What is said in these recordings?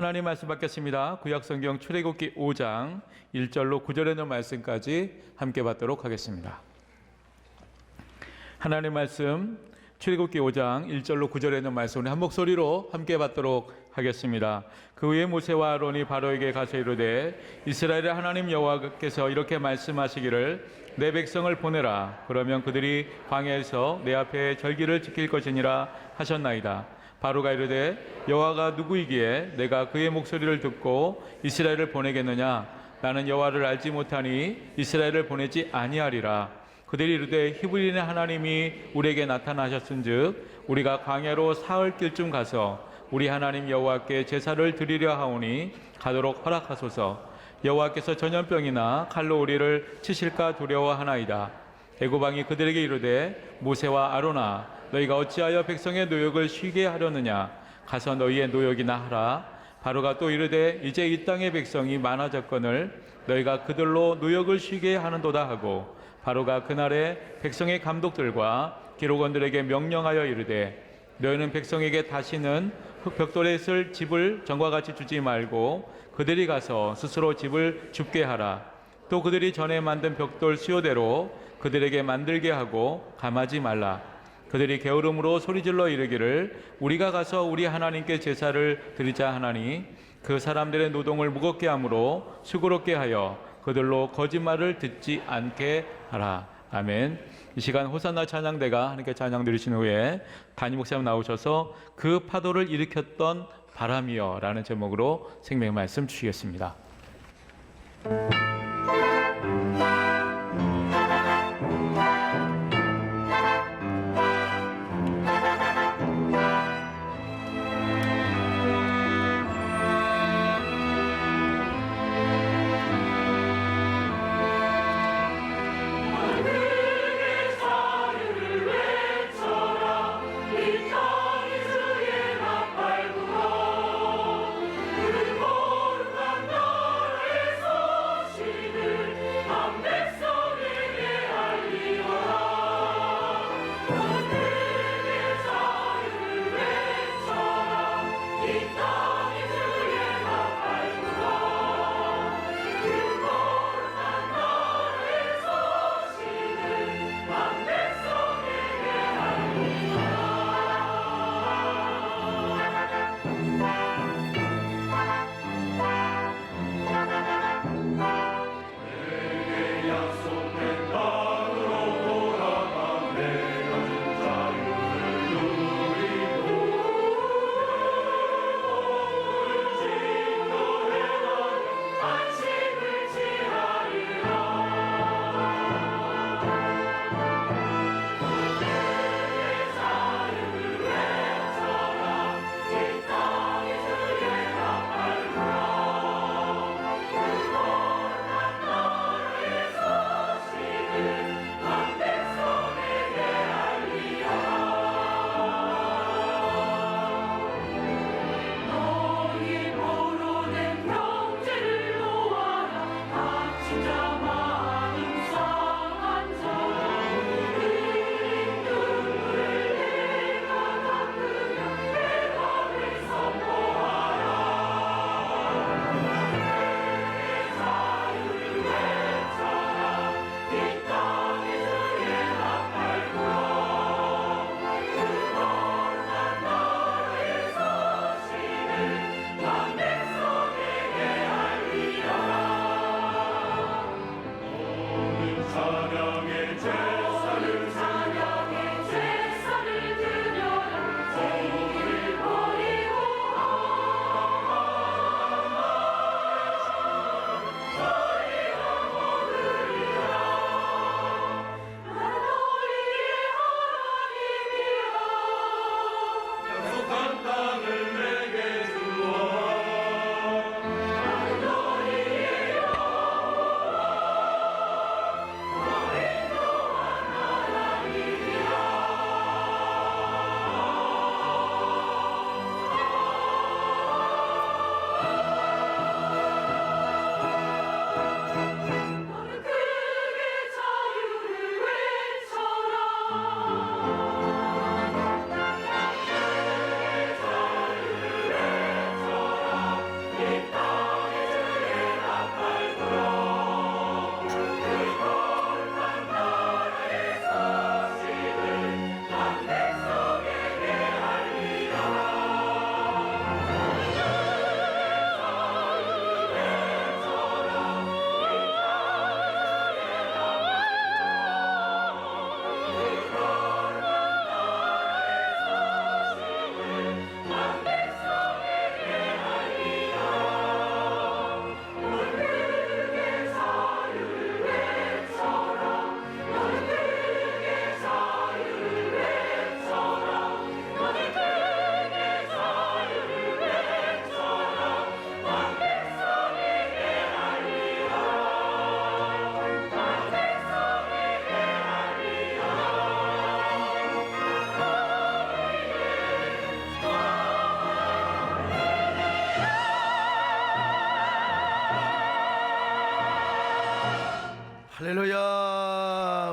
하나님 말씀 받겠습니다. 구약성경 출애굽기 5장 1절로 9절에 있는 말씀까지 함께 받도록 하겠습니다. 하나님 말씀 출애굽기 5장 1절로 9절에 있는 말씀 우리 한 목소리로 함께 받도록 하겠습니다. 그 후에 모세와 아론이 바로에게 가서 이르되 이스라엘의 하나님 여호와께서 이렇게 말씀하시기를 내 백성을 보내라. 그러면 그들이 광야에서 내 앞에 절기를 지킬 것이니라 하셨나이다. 바로가 이르되 여호와가 누구이기에 내가 그의 목소리를 듣고 이스라엘을 보내겠느냐? 나는 여호와를 알지 못하니 이스라엘을 보내지 아니하리라. 그들이 이르되 히브리인의 하나님이 우리에게 나타나셨은즉 우리가 광야로 사흘 길쯤 가서 우리 하나님 여호와께 제사를 드리려 하오니 가도록 허락하소서. 여호와께서 전염병이나 칼로 우리를 치실까 두려워하나이다. 애굽 왕이 그들에게 이르되 모세와 아론아 너희가 어찌하여 백성의 노역을 쉬게 하려느냐? 가서 너희의 노역이나 하라. 바로가 또 이르되 이제 이 땅의 백성이 많아졌거늘 너희가 그들로 노역을 쉬게 하는도다 하고 바로가 그날에 백성의 감독들과 기록원들에게 명령하여 이르되 너희는 백성에게 다시는 벽돌에 쓸 집을 전과 같이 주지 말고 그들이 가서 스스로 집을 줍게 하라. 또 그들이 전에 만든 벽돌 수요대로 그들에게 만들게 하고 감하지 말라. 그들이 게으름으로 소리질러 이르기를 우리가 가서 우리 하나님께 제사를 드리자 하나니 그 사람들의 노동을 무겁게 함으로 수고롭게 하여 그들로 거짓말을 듣지 않게 하라. 아멘. 이 시간 호산나 찬양대가 하나님께 찬양 드리신 후에 담임 목사님 나오셔서 그 파도를 일으켰던 바람이여 라는 제목으로 생명 말씀 주시겠습니다.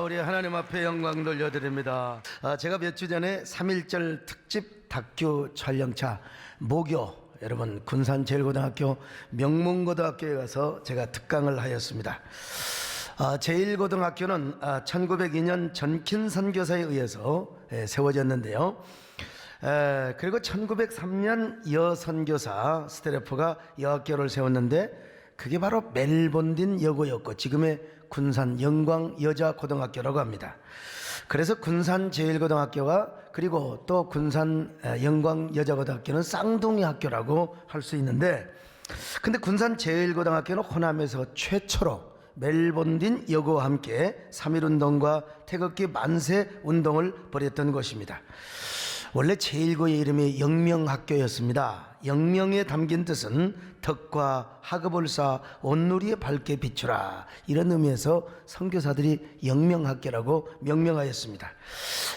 우리 하나님 앞에 영광 돌려드립니다. 제가 몇 주 전에 3.1절 특집 다큐 촬영차 모교, 여러분 군산제일고등학교 명문고등학교에 가서 제가 특강을 하였습니다. 제1고등학교는 1902년 전킨 선교사에 의해서 세워졌는데요. 그리고 1903년 여선교사 스테레포가 여학교를 세웠는데 그게 바로 멜본딘 여고였고 지금의 군산 영광여자고등학교라고 합니다. 그래서 군산 제1고등학교가 그리고 또 군산 영광여자고등학교는 쌍둥이 학교라고 할 수 있는데, 근데 군산 제1고등학교는 호남에서 최초로 멜본딘 여고와 함께 3.1운동과 태극기 만세 운동을 벌였던 곳입니다. 원래 제1고의 이름이 영명학교였습니다. 영명에 담긴 뜻은 덕과 학업을 쌓아 온누리에 밝게 비추라, 이런 의미에서 선교사들이 영명학교라고 명명하였습니다.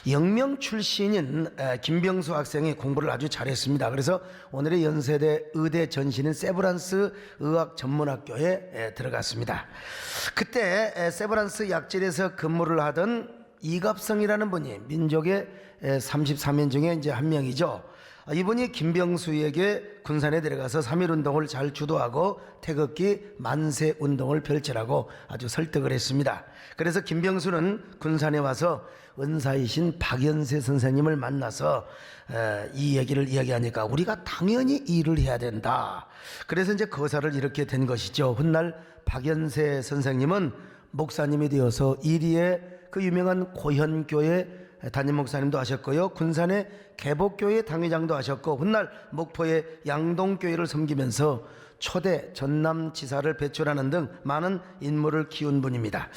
영명 출신인 김병수 학생이 공부를 아주 잘했습니다. 그래서 오늘의 연세대 의대 전신인 세브란스 의학전문학교에 들어갔습니다. 그때 세브란스 약질에서 근무를 하던 이갑성이라는 분이 민족의 33인 중에 이제 한 명이죠. 이분이 김병수에게 군산에 들어가서 3.1운동을 잘 주도하고 태극기 만세 운동을 펼치라고 아주 설득을 했습니다. 그래서 김병수는 군산에 와서 은사이신 박연세 선생님을 만나서 이 얘기를 이야기하니까 우리가 당연히 일을 해야 된다. 그래서 이제 거사를 이렇게 된 것이죠. 훗날 박연세 선생님은 목사님이 되어서 이리에 그 유명한 고현교회 담임 목사님도 하셨고요, 군산의 개복교회 당회장도 하셨고, 훗날 목포의 양동교회를 섬기면서 초대 전남지사를 배출하는 등 많은 인물을 키운 분입니다.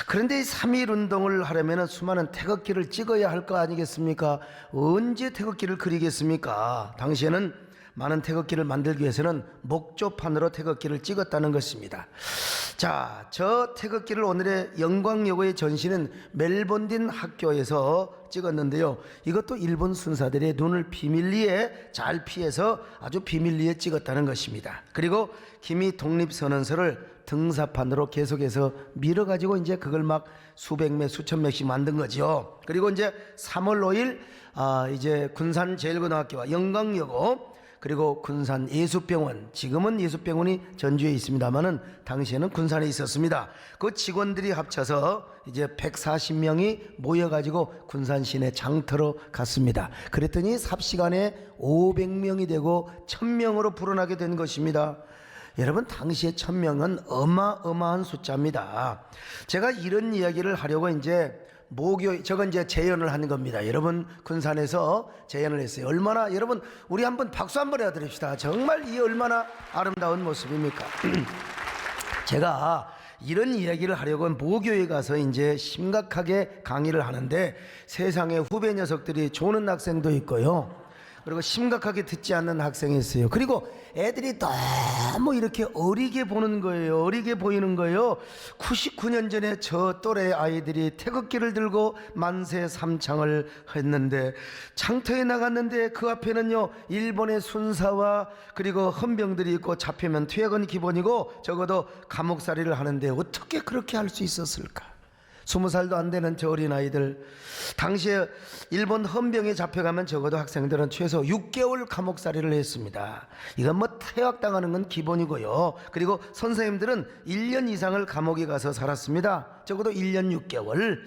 그런데 이 3.1운동을 하려면 수많은 태극기를 찍어야 할 거 아니겠습니까? 언제 태극기를 그리겠습니까? 당시에는 많은 태극기를 만들기 위해서는 목조판으로 태극기를 찍었다는 것입니다. 자, 저 태극기를 오늘의 영광여고의 전신은 멜본딘 학교에서 찍었는데요, 이것도 일본 순사들의 눈을 비밀리에 잘 피해서 아주 비밀리에 찍었다는 것입니다. 그리고 김이 독립선언서를 등사판으로 계속해서 밀어가지고 이제 그걸 막 수백 매 수천 매씩 만든 거죠. 그리고 이제 3월 5일 이제 군산 제1고등학교와 영광여고 그리고 군산 예수병원, 지금은 예수병원이 전주에 있습니다만은 당시에는 군산에 있었습니다. 그 직원들이 합쳐서 이제 140명이 모여가지고 군산 시내 장터로 갔습니다. 그랬더니 삽시간에 500명이 되고 1000명으로 불어나게 된 것입니다. 여러분, 당시에 1000명은 어마어마한 숫자입니다. 제가 이런 이야기를 하려고 이제 저건 이제 재연을 하는 겁니다. 여러분, 군산에서 재연을 했어요. 얼마나, 여러분, 우리 한번 박수 한번 해드립시다. 정말 이 얼마나 아름다운 모습입니까? 제가 이런 이야기를 하려고 모교에 가서 이제 심각하게 강의를 하는데 세상에 후배 녀석들이 조는 학생도 있고요, 그리고 심각하게 듣지 않는 학생이 있어요. 그리고 애들이 너무 이렇게 어리게 보는 거예요. 어리게 보이는 거예요. 99년 전에 저 또래 아이들이 태극기를 들고 만세 삼창을 했는데, 장터에 나갔는데 그 앞에는요 일본의 순사와 그리고 헌병들이 있고 잡히면 퇴역은 기본이고 적어도 감옥살이를 하는데 어떻게 그렇게 할 수 있었을까? 20살도 안 되는 저 어린 아이들, 당시에 일본 헌병에 잡혀가면 적어도 학생들은 최소 6개월 감옥살이를 했습니다. 이건 뭐 퇴학당하는 건 기본이고요. 그리고 선생님들은 1년 이상을 감옥에 가서 살았습니다. 적어도 1년 6개월.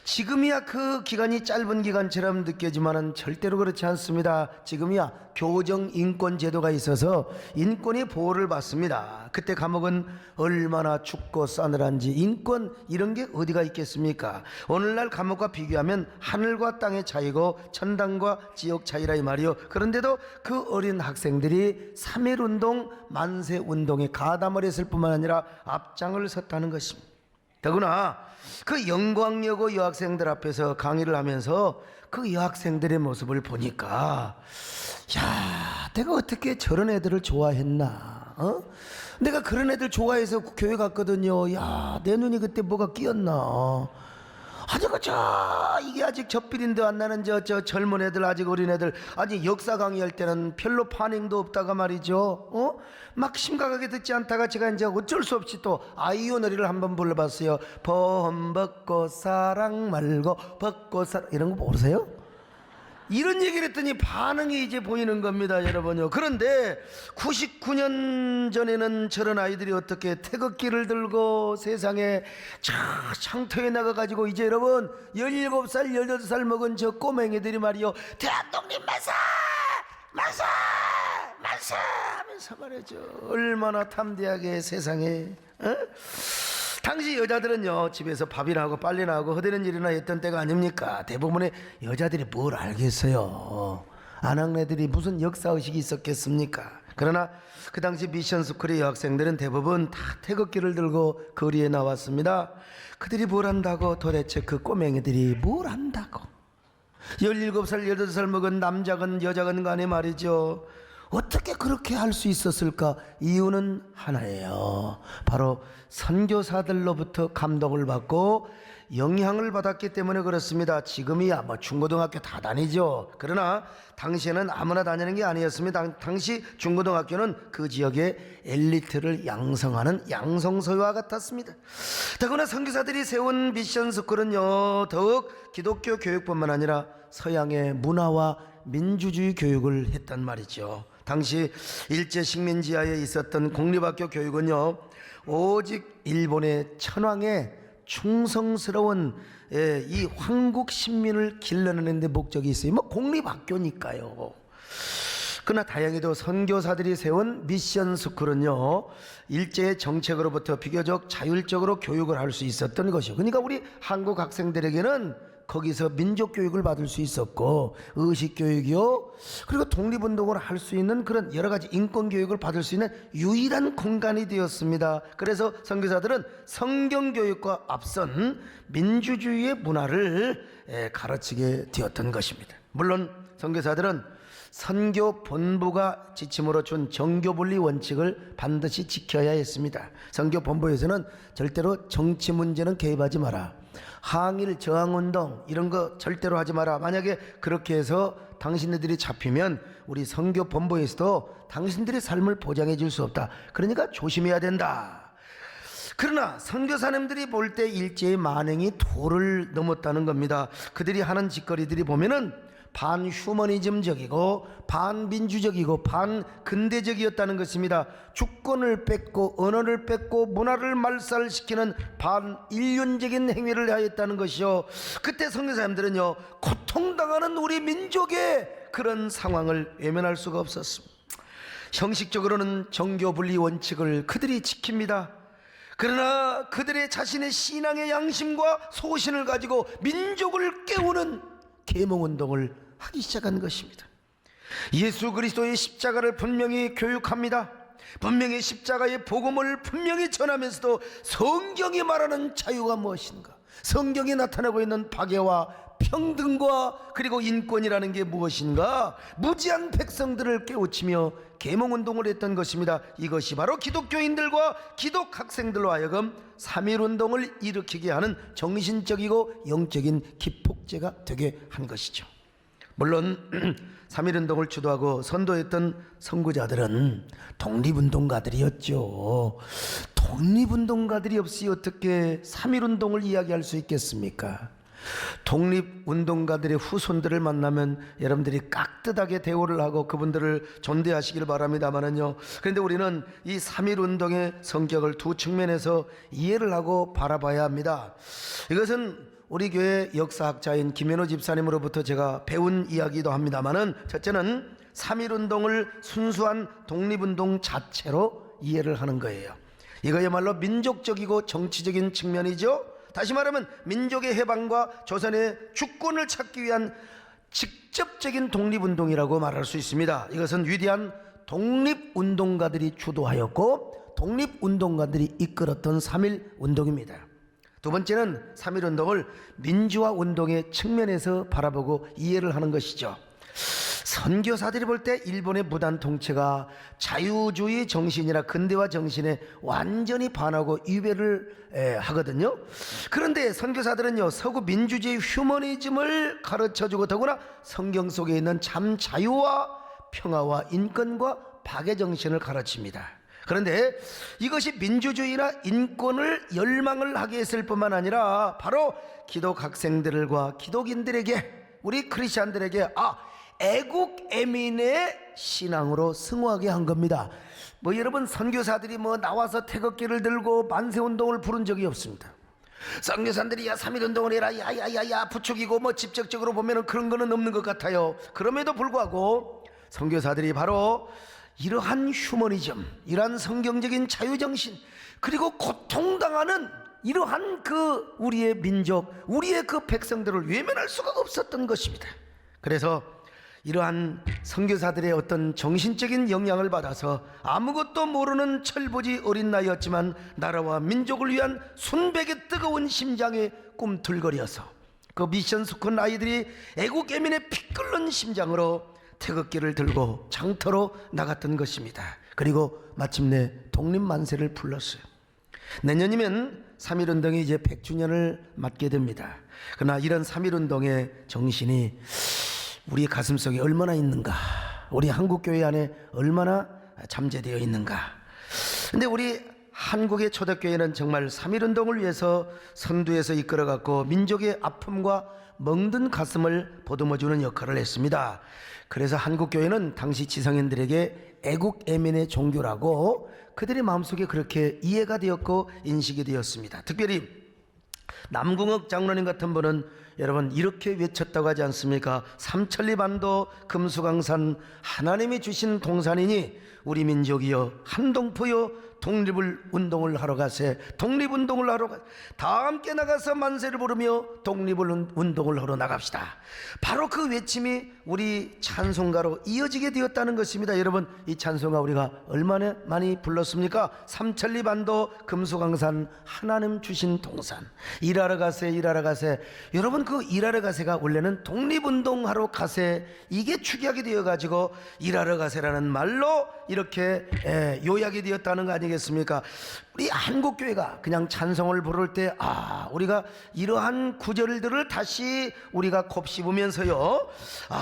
지금이야 그 기간이 짧은 기간처럼 느껴지만은 절대로 그렇지 않습니다. 지금이야 교정 인권 제도가 있어서 인권이 보호를 받습니다. 그때 감옥은 얼마나 춥고 싸늘한지 인권 이런 게 어디가 있겠습니까? 오늘날 감옥과 비교하면 하늘과 땅의 차이고 천당과 지옥 차이라 이 말이요. 그런데도 그 어린 학생들이 3.1운동 만세운동에 가담을 했을 뿐만 아니라 앞장을 섰다는 것입니다. 더구나 그 영광여고 여학생들 앞에서 강의를 하면서 그 여학생들의 모습을 보니까, 야, 내가 어떻게 저런 애들을 좋아했나? 내가 그런 애들 좋아해서 교회 갔거든요. 야, 내 눈이 그때 뭐가 끼었나? 아니 이게 아직 젖비린도 안 나는 저 젊은 애들, 아직 어린 애들, 아직 역사 강의할 때는 별로 반응도 없다가 말이죠. 막 심각하게 듣지 않다가 제가 이제 어쩔 수 없이 또 아이유 노래를 한번 불러봤어요. 벚벚꽃 사랑 말고 벚꽃 사랑, 이런 거 모르세요? 이런 얘기를 했더니 반응이 이제 보이는 겁니다, 여러분요. 그런데 99년 전에는 저런 아이들이 어떻게 태극기를 들고 세상에 창터에 나가가지고 이제 여러분 17살 18살 먹은 저 꼬맹이들이 말이요, 대한독립 만세 만세 만세 하면서 말이죠. 얼마나 탐대하게 세상에. 당시 여자들은요, 집에서 밥이나 하고 빨래나 하고 허대는 일이나 했던 때가 아닙니까? 대부분의 여자들이 뭘 알겠어요. 아낙네들이 무슨 역사의식이 있었겠습니까? 그러나 그 당시 미션 스쿨의 여학생들은 대부분 다 태극기를 들고 거리에 나왔습니다. 그들이 뭘 한다고? 도대체 그 꼬맹이들이 뭘 한다고? 17살 18살 먹은 남자건 여자건 간에 말이죠, 어떻게 그렇게 할 수 있었을까? 이유는 하나예요. 바로 선교사들로부터 감동을 받고 영향을 받았기 때문에 그렇습니다. 지금이야 뭐 중고등학교 다 다니죠. 그러나 당시에는 아무나 다니는 게 아니었습니다. 당시 중고등학교는 그 지역의 엘리트를 양성하는 양성소와 같았습니다. 더구나 선교사들이 세운 미션 스쿨은요, 더욱 기독교 교육뿐만 아니라 서양의 문화와 민주주의 교육을 했단 말이죠. 당시 일제 식민지하에 있었던 공립학교 교육은요, 오직 일본의 천황의 충성스러운 이 황국 신민을 길러내는 데 목적이 있어요. 뭐 공립학교니까요. 그러나 다행히도 선교사들이 세운 미션 스쿨은요, 일제의 정책으로부터 비교적 자율적으로 교육을 할 수 있었던 것이요. 그러니까 우리 한국 학생들에게는 거기서 민족교육을 받을 수 있었고, 의식교육이요, 그리고 독립운동을 할 수 있는 그런 여러 가지 인권교육을 받을 수 있는 유일한 공간이 되었습니다. 그래서 선교사들은 성경교육과 앞선 민주주의의 문화를 가르치게 되었던 것입니다. 물론 선교사들은 선교 본부가 지침으로 준 정교분리 원칙을 반드시 지켜야 했습니다. 선교 본부에서는 절대로 정치 문제는 개입하지 마라, 항일 저항운동 이런 거 절대로 하지 마라, 만약에 그렇게 해서 당신네들이 잡히면 우리 선교 본부에서도 당신들의 삶을 보장해 줄 수 없다, 그러니까 조심해야 된다. 그러나 선교사님들이 볼 때 일제의 만행이 도를 넘었다는 겁니다. 그들이 하는 짓거리들이 보면은 반휴머니즘적이고 반민주적이고 반근대적이었다는 것입니다. 주권을 뺏고 언어를 뺏고 문화를 말살시키는 반인륜적인 행위를 하였다는 것이요. 그때 선교사님들은요, 고통당하는 우리 민족의 그런 상황을 외면할 수가 없었습니다. 형식적으로는 정교분리 원칙을 그들이 지킵니다. 그러나 그들의 자신의 신앙의 양심과 소신을 가지고 민족을 깨우는 계몽운동을 하기 시작한 것입니다. 예수 그리스도의 십자가를 분명히 교육합니다. 분명히 십자가의 복음을 분명히 전하면서도 성경이 말하는 자유가 무엇인가, 성경이 나타내고 있는 박애와 평등과 그리고 인권이라는 게 무엇인가, 무지한 백성들을 깨우치며 계몽운동을 했던 것입니다. 이것이 바로 기독교인들과 기독학생들로 하여금 3.1운동을 일으키게 하는 정신적이고 영적인 기폭제가 되게 한 것이죠. 물론 3.1운동을 주도하고 선도했던 선구자들은 독립운동가들이었죠. 독립운동가들이 없이 어떻게 3.1운동을 이야기할 수 있겠습니까? 독립운동가들의 후손들을 만나면 여러분들이 깍듯하게 대우를 하고 그분들을 존대하시길 바랍니다만은요, 그런데 우리는 이 3.1운동의 성격을 두 측면에서 이해를 하고 바라봐야 합니다. 이것은 우리 교회 역사학자인 김현호 집사님으로부터 제가 배운 이야기도 합니다만은, 첫째는 3.1운동을 순수한 독립운동 자체로 이해를 하는 거예요. 이거야말로 민족적이고 정치적인 측면이죠. 다시 말하면 민족의 해방과 조선의 주권을 찾기 위한 직접적인 독립운동이라고 말할 수 있습니다. 이것은 위대한 독립운동가들이 주도하였고 독립운동가들이 이끌었던 3.1운동입니다. 두 번째는 3.1운동을 민주화 운동의 측면에서 바라보고 이해를 하는 것이죠. 선교사들이 볼 때 일본의 무단 통치가 자유주의 정신이나 근대화 정신에 완전히 반하고 위배를 하거든요. 그런데 선교사들은요, 서구 민주주의 휴머니즘을 가르쳐주고 더구나 성경 속에 있는 참 자유와 평화와 인권과 박애 정신을 가르칩니다. 그런데 이것이 민주주의나 인권을 열망을 하게 했을 뿐만 아니라 바로 기독 학생들과 기독인들에게, 우리 크리스찬들에게 애국 애민의 신앙으로 승화하게 한 겁니다. 여러분, 선교사들이 나와서 태극기를 들고 만세운동을 부른 적이 없습니다. 선교사들이 3.1운동을 해라, 야야야야 부추기고 직접적으로 보면 그런 거는 없는 것 같아요. 그럼에도 불구하고 선교사들이 바로 이러한 휴머니즘, 이러한 성경적인 자유정신, 그리고 고통당하는 이러한 우리의 민족, 우리의 백성들을 외면할 수가 없었던 것입니다. 그래서 이러한 선교사들의 어떤 정신적인 영향을 받아서 아무것도 모르는 철부지 어린 나이였지만 나라와 민족을 위한 순백의 뜨거운 심장에 꿈틀거려서 그 미션 스쿨 아이들이 애국 애민의 피 끓는 심장으로 태극기를 들고 장터로 나갔던 것입니다. 그리고 마침내 독립만세를 불렀어요. 내년이면 3.1운동이 이제 100주년을 맞게 됩니다. 그러나 이런 3.1운동의 정신이 우리 가슴속에 얼마나 있는가, 우리 한국교회 안에 얼마나 잠재되어 있는가. 근데 우리 한국의 초대교회는 정말 3.1운동을 위해서 선두에서 이끌어갔고 민족의 아픔과 멍든 가슴을 보듬어주는 역할을 했습니다. 그래서 한국교회는 당시 지성인들에게 애국 애민의 종교라고 그들의 마음속에 그렇게 이해가 되었고 인식이 되었습니다. 특별히 남궁옥 장로님 같은 분은 여러분 이렇게 외쳤다고 하지 않습니까? 삼천리반도 금수강산 하나님이 주신 동산이니 우리 민족이여 한동포여 독립운동을 하러 가세. 독립운동을 하러 가세. 다 함께 나가서 만세를 부르며 독립운동을 하러 나갑시다. 바로 그 외침이 우리 찬송가로 이어지게 되었다는 것입니다. 여러분, 이 찬송가 우리가 얼마나 많이 불렀습니까? 삼천리반도 금수강산 하나님 주신 동산. 일하러 가세, 일하러 가세. 여러분, 그 일하러 가세가 원래는 독립운동하러 가세, 이게 축약이 되어가지고 일하러 가세라는 말로 이렇게 요약이 되었다는 거 아니겠습니까? 우리 한국교회가 그냥 찬송을 부를 때 우리가 이러한 구절들을 다시 우리가 곱씹으면서요,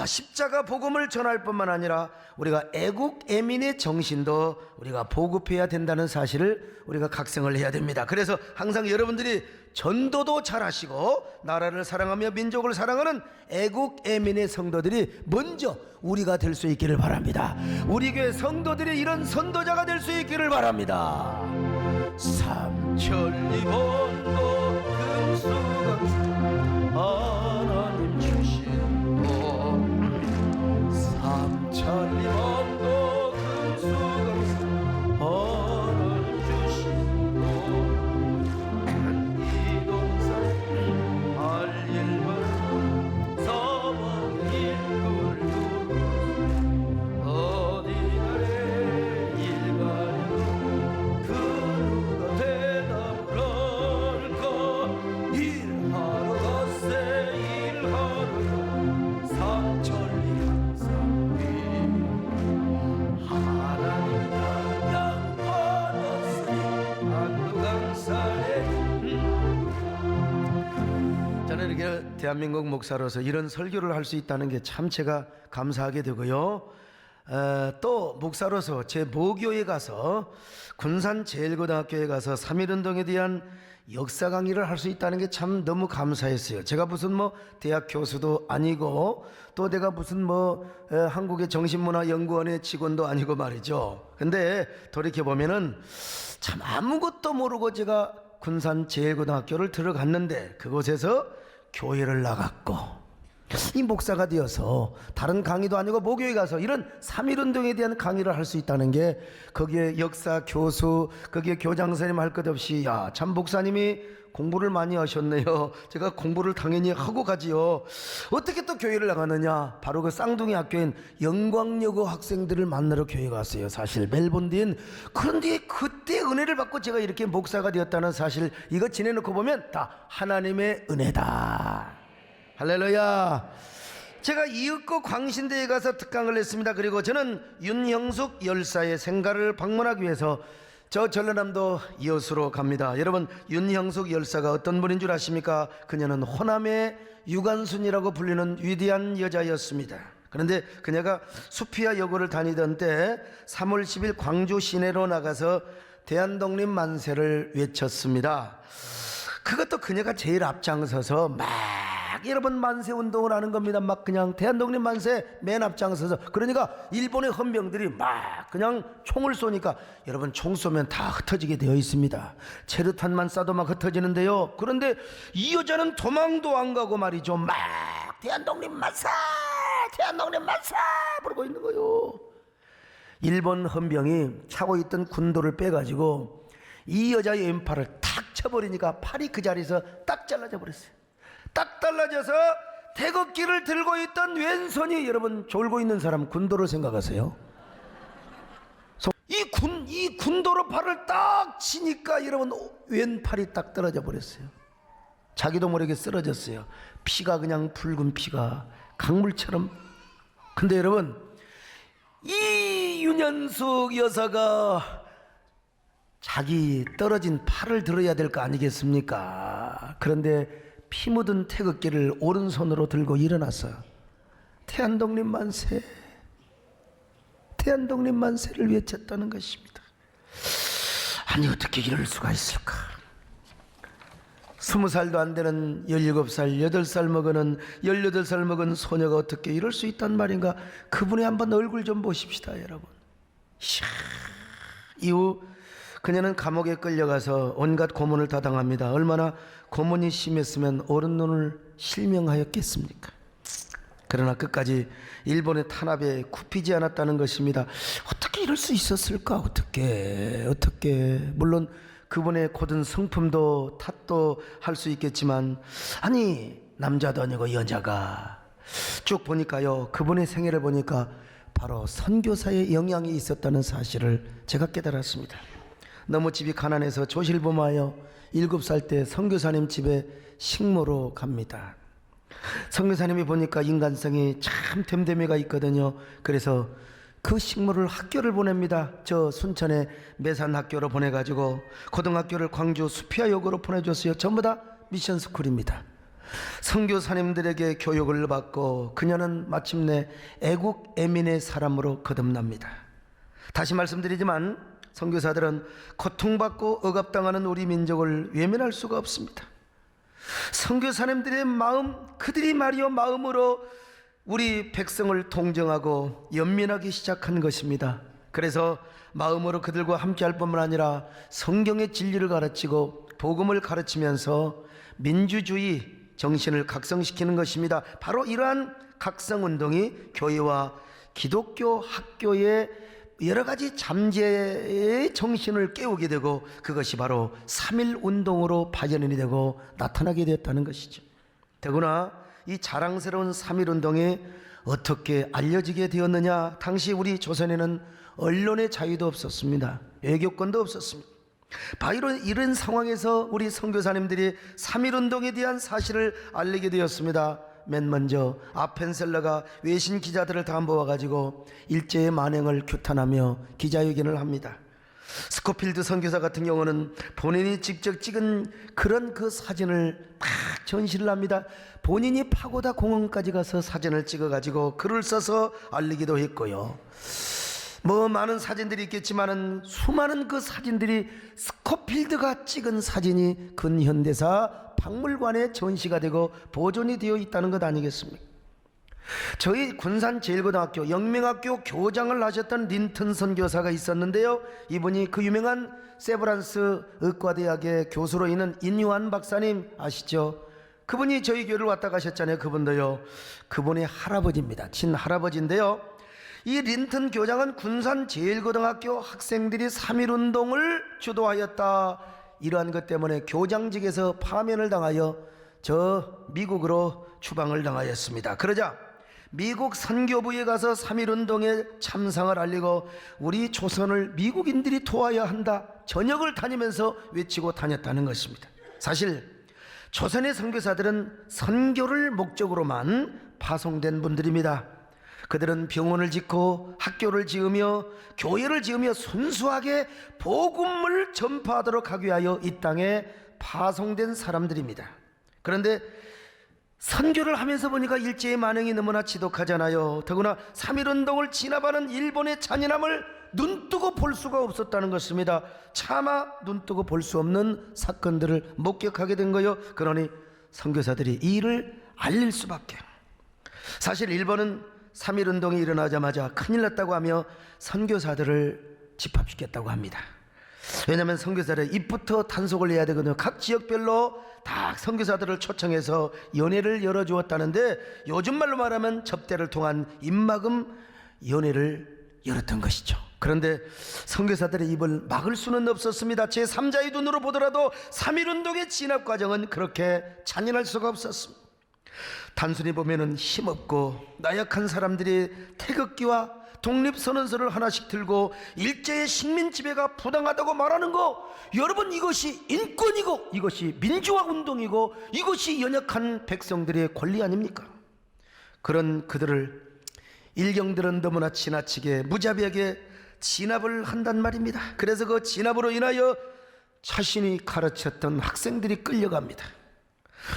십자가 복음을 전할 뿐만 아니라 우리가 애국 애민의 정신도 우리가 보급해야 된다는 사실을 우리가 각성을 해야 됩니다. 그래서 항상 여러분들이 전도도 잘하시고 나라를 사랑하며 민족을 사랑하는 애국 애민의 성도들이 먼저 우리가 될 수 있기를 바랍니다. 우리 교회 성도들이 이런 선도자가 될 수 있기를 바랍니다. 삼천리반도 금수강산 하나님 주신 도, 삼천리반도 금수강산 하나님 주신 도, 이 동산 할일만 사막 일꾼을 두루 어디 가래 일가려 그 누가 대답을 할까. 일하러 갔세 일하러 삼천리 강산 위 하나님과 양받았으니 한두강산에. 저는 이렇게 대한민국 목사로서 이런 설교를 할 수 있다는 게 참 제가 감사하게 되고요. 또 목사로서 제 모교에 가서 군산제일고등학교에 가서 3.1운동에 대한 역사 강의를 할 수 있다는 게 참 너무 감사했어요. 제가 무슨 대학 교수도 아니고 또 내가 무슨 한국의 정신문화연구원의 직원도 아니고 말이죠. 근데 돌이켜보면은 참 아무것도 모르고 제가 군산제일고등학교를 들어갔는데 그곳에서 교회를 나갔고 이 목사가 되어서 다른 강의도 아니고 모교에 가서 이런 3.1운동에 대한 강의를 할 수 있다는 게 거기에 역사 교수, 거기에 교장 선생님 할 것 없이 참 목사님이 공부를 많이 하셨네요. 제가 공부를 당연히 하고 가지요. 어떻게 또 교회를 나가느냐? 바로 그 쌍둥이 학교인 영광여고 학생들을 만나러 교회 갔어요. 사실 멜본드인. 그런데 그때 은혜를 받고 제가 이렇게 목사가 되었다는 사실, 이거 지내놓고 보면 다 하나님의 은혜다. 할렐루야. 제가 이윽고 광신대에 가서 특강을 했습니다. 그리고 저는 윤형숙 열사의 생가를 방문하기 위해서 저 전라남도 여수로 갑니다. 여러분, 윤형숙 열사가 어떤 분인 줄 아십니까? 그녀는 호남의 유관순이라고 불리는 위대한 여자였습니다. 그런데 그녀가 수피아 여고를 다니던 때 3월 10일 광주 시내로 나가서 대한독립 만세를 외쳤습니다. 그것도 그녀가 제일 앞장서서 막 여러분 만세 운동을 하는 겁니다. 막 그냥 대한독립 만세 맨 앞장서서. 그러니까 일본의 헌병들이 막 그냥 총을 쏘니까 여러분 총 쏘면 다 흩어지게 되어 있습니다. 체르탄만 쏴도 막 흩어지는데요. 그런데 이 여자는 도망도 안 가고 말이죠. 막 대한독립 만세 대한독립 만세 부르고 있는 거요. 일본 헌병이 차고 있던 군도를 빼가지고 이 여자의 왼팔을 탁 쳐버리니까 팔이 그 자리에서 딱 잘라져 버렸어요. 딱 잘라져서 태극기를 들고 있던 왼손이, 여러분 졸고 있는 사람 군도를 생각하세요. 이 군도로 팔을 딱 치니까 여러분 왼팔이 딱 떨어져 버렸어요. 자기도 모르게 쓰러졌어요. 피가 그냥 붉은 피가 강물처럼. 근데 여러분, 이 윤현숙 여사가 자기 떨어진 팔을 들어야 될 거 아니겠습니까? 그런데 피 묻은 태극기를 오른손으로 들고 일어났어요. 대한독립 만세, 대한독립 만세를 외쳤다는 것입니다. 아니 어떻게 이럴 수가 있을까? 20살도 안 되는 17살, 8살 먹은 18살 먹은 소녀가 어떻게 이럴 수 있단 말인가? 그분의 한번 얼굴 좀 보십시다, 여러분. 이후 그녀는 감옥에 끌려가서 온갖 고문을 다 당합니다. 얼마나 고문이 심했으면 오른 눈을 실명하였겠습니까? 그러나 끝까지 일본의 탄압에 굽히지 않았다는 것입니다. 어떻게 이럴 수 있었을까? 어떻게 물론 그분의 고든 성품도 탓도 할 수 있겠지만, 아니 남자도 아니고 여자가 쭉 보니까요, 그분의 생애를 보니까 바로 선교사의 영향이 있었다는 사실을 제가 깨달았습니다. 너무 집이 가난해서 조실부마하여 7살 때 선교사님 집에 식모로 갑니다. 선교사님이 보니까 인간성이 참 됨됨이가 있거든요. 그래서 그 식모를 학교를 보냅니다. 저 순천의 매산학교로 보내가지고 고등학교를 광주 수피아역으로 보내줬어요. 전부 다 미션스쿨입니다. 선교사님들에게 교육을 받고 그녀는 마침내 애국 애민의 사람으로 거듭납니다. 다시 말씀드리지만 선교사들은 고통받고 억압당하는 우리 민족을 외면할 수가 없습니다. 선교사님들의 마음, 그들이 말이요 마음으로 우리 백성을 동정하고 연민하기 시작한 것입니다. 그래서 마음으로 그들과 함께할 뿐만 아니라 성경의 진리를 가르치고 복음을 가르치면서 민주주의 정신을 각성시키는 것입니다. 바로 이러한 각성운동이 교회와 기독교 학교의 여러 가지 잠재의 정신을 깨우게 되고, 그것이 바로 3.1 운동으로 발현이 되고 나타나게 되었다는 것이죠. 더구나 이 자랑스러운 3.1 운동이 어떻게 알려지게 되었느냐? 당시 우리 조선에는 언론의 자유도 없었습니다. 외교권도 없었습니다. 바로 이런 상황에서 우리 선교사님들이 3.1 운동에 대한 사실을 알리게 되었습니다. 맨 먼저 아펜셀러가 외신 기자들을 다 모아가지고 일제의 만행을 규탄하며 기자회견을 합니다. 스코필드 선교사 같은 경우는 본인이 직접 찍은 그런 그 사진을 막 전시를 합니다. 본인이 파고다 공원까지 가서 사진을 찍어가지고 글을 써서 알리기도 했고요. 뭐 많은 사진들이 있겠지만은 수많은 그 사진들이 스코필드가 찍은 사진이 근현대사 박물관에 전시가 되고 보존이 되어 있다는 것 아니겠습니까? 저희 군산 제일고등학교 영명학교 교장을 하셨던 린튼 선교사가 있었는데요. 이분이 그 유명한 세브란스 의과대학의 교수로 있는 인유한 박사님 아시죠? 그분이 저희 교회를 왔다 가셨잖아요. 그분도요, 그분의 할아버지입니다. 친할아버지인데요, 이 린튼 교장은 군산 제일고등학교 학생들이 3.1 운동을 주도하였다, 이러한 것 때문에 교장직에서 파면을 당하여 저 미국으로 추방을 당하였습니다. 그러자 미국 선교부에 가서 3.1 운동의 참상을 알리고 우리 조선을 미국인들이 도와야 한다, 전역을 다니면서 외치고 다녔다는 것입니다. 사실 조선의 선교사들은 선교를 목적으로만 파송된 분들입니다. 그들은 병원을 짓고 학교를 지으며 교회를 지으며 순수하게 복음을 전파하도록 하기 위하여 이 땅에 파송된 사람들입니다. 그런데 선교를 하면서 보니까 일제의 만행이 너무나 지독하잖아요. 더구나 3.1운동을 진압하는 일본의 잔인함을 눈뜨고 볼 수가 없었다는 것입니다. 차마 눈뜨고 볼 수 없는 사건들을 목격하게 된 거요. 그러니 선교사들이 이 일을 알릴 수밖에. 사실 일본은 3.1운동이 일어나자마자 큰일 났다고 하며 선교사들을 집합시켰다고 합니다. 왜냐하면 선교사들 입부터 단속을 해야 되거든요. 각 지역별로 다 선교사들을 초청해서 연회를 열어주었다는데 요즘 말로 말하면 접대를 통한 입막음 연회를 열었던 것이죠. 그런데 선교사들의 입을 막을 수는 없었습니다. 제3자의 눈으로 보더라도 3.1운동의 진압 과정은 그렇게 잔인할 수가 없었습니다. 단순히 보면은 힘없고 나약한 사람들이 태극기와 독립선언서를 하나씩 들고 일제의 식민 지배가 부당하다고 말하는 거, 여러분 이것이 인권이고 이것이 민주화 운동이고 이것이 연약한 백성들의 권리 아닙니까? 그런 그들을 일경들은 너무나 지나치게 무자비하게 진압을 한단 말입니다. 그래서 그 진압으로 인하여 자신이 가르쳤던 학생들이 끌려갑니다.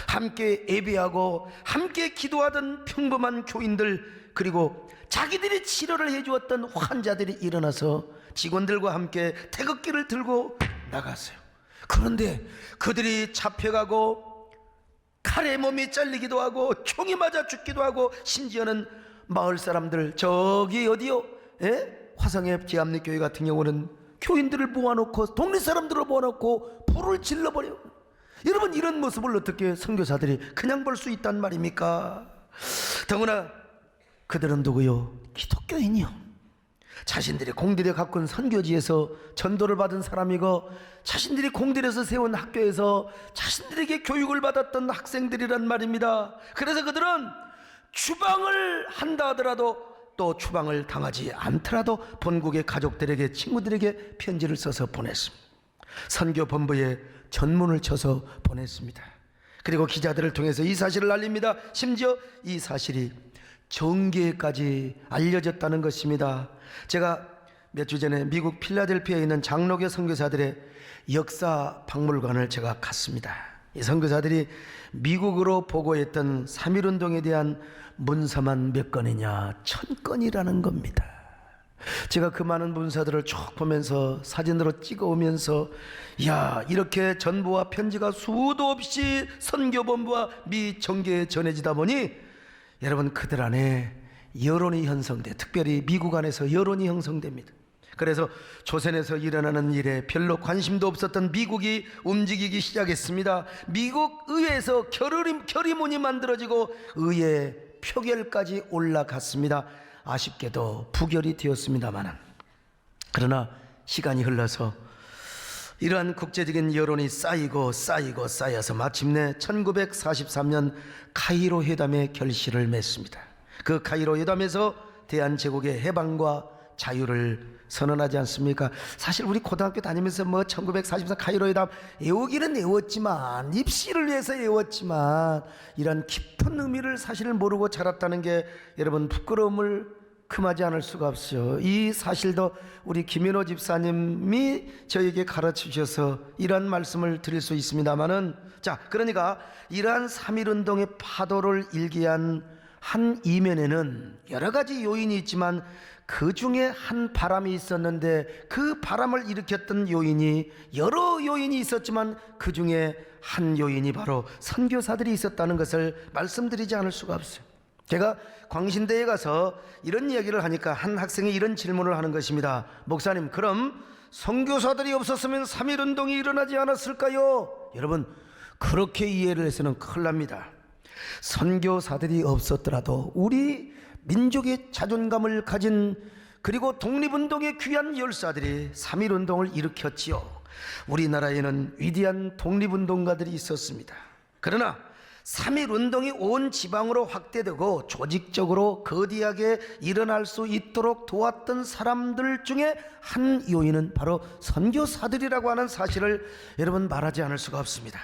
함께 예배하고 함께 기도하던 평범한 교인들, 그리고 자기들이 치료를 해주었던 환자들이 일어나서 직원들과 함께 태극기를 들고 나갔어요. 그런데 그들이 잡혀가고 칼에 몸이 잘리기도 하고 총이 맞아 죽기도 하고, 심지어는 마을 사람들, 저기 어디요? 화성의 지암리교회 같은 경우는 교인들을 모아놓고 독립 사람들을 모아놓고 불을 질러버려요. 여러분, 이런 모습을 어떻게 선교사들이 그냥 볼 수 있단 말입니까? 더구나 그들은 누구요? 기독교인이요. 자신들이 공들여 가꾼 선교지에서 전도를 받은 사람이고, 자신들이 공들여서 세운 학교에서 자신들에게 교육을 받았던 학생들이란 말입니다. 그래서 그들은 추방을 한다 하더라도, 또 추방을 당하지 않더라도 본국의 가족들에게, 친구들에게 편지를 써서 보냈습니다. 선교본부에 전문을 쳐서 보냈습니다. 그리고 기자들을 통해서 이 사실을 알립니다. 심지어 이 사실이 정계까지 알려졌다는 것입니다. 제가 몇 주 전에 미국 필라델피아에 있는 장로교 선교사들의 역사 박물관을 제가 갔습니다. 이 선교사들이 미국으로 보고했던 3.1운동에 대한 문서만 몇 건이냐? 1000건이라는 겁니다. 제가 그 많은 문서들을 쭉 보면서 사진으로 찍어오면서, 야, 이렇게 전보와 편지가 수도 없이 선교본부와 미 정계에 전해지다 보니 여러분, 그들 안에 여론이 형성돼, 특별히 미국 안에서 여론이 형성됩니다. 그래서 조선에서 일어나는 일에 별로 관심도 없었던 미국이 움직이기 시작했습니다. 미국 의회에서 결의문이 만들어지고 의회 표결까지 올라갔습니다. 아쉽게도 부결이 되었습니다만, 그러나 시간이 흘러서 이러한 국제적인 여론이 쌓여서 마침내 1943년 카이로 회담의 결실을 맺습니다. 그 카이로 회담에서 대한제국의 해방과 자유를 선언하지 않습니까? 사실 우리 고등학교 다니면서 1944 카이로 회담 외우기는 외웠지만, 입시를 위해서 외웠지만, 이런 깊은 의미를 사실 모르고 자랐다는 게 여러분 부끄러움을 금하지 않을 수가 없어요. 이 사실도 우리 김윤호 집사님이 저에게 가르쳐 주셔서 이러한 말씀을 드릴 수 있습니다만은, 자, 그러니까 이러한 3.1운동의 파도를 일기한 한 이면에는 여러 가지 요인이 있지만 그 중에 한 바람이 있었는데, 그 바람을 일으켰던 요인이 여러 요인이 있었지만 그 중에 한 요인이 바로 선교사들이 있었다는 것을 말씀드리지 않을 수가 없어요. 제가 광신대에 가서 이런 이야기를 하니까 한 학생이 이런 질문을 하는 것입니다. 목사님, 그럼 선교사들이 없었으면 3.1운동이 일어나지 않았을까요? 여러분, 그렇게 이해를 해서는 큰일 납니다. 선교사들이 없었더라도 우리 민족의 자존감을 가진, 그리고 독립운동의 귀한 열사들이 3.1운동을 일으켰지요. 우리나라에는 위대한 독립운동가들이 있었습니다. 그러나 3.1운동이 온 지방으로 확대되고 조직적으로 거대하게 일어날 수 있도록 도왔던 사람들 중에 한 요인은 바로 선교사들이라고 하는 사실을 여러분 말하지 않을 수가 없습니다.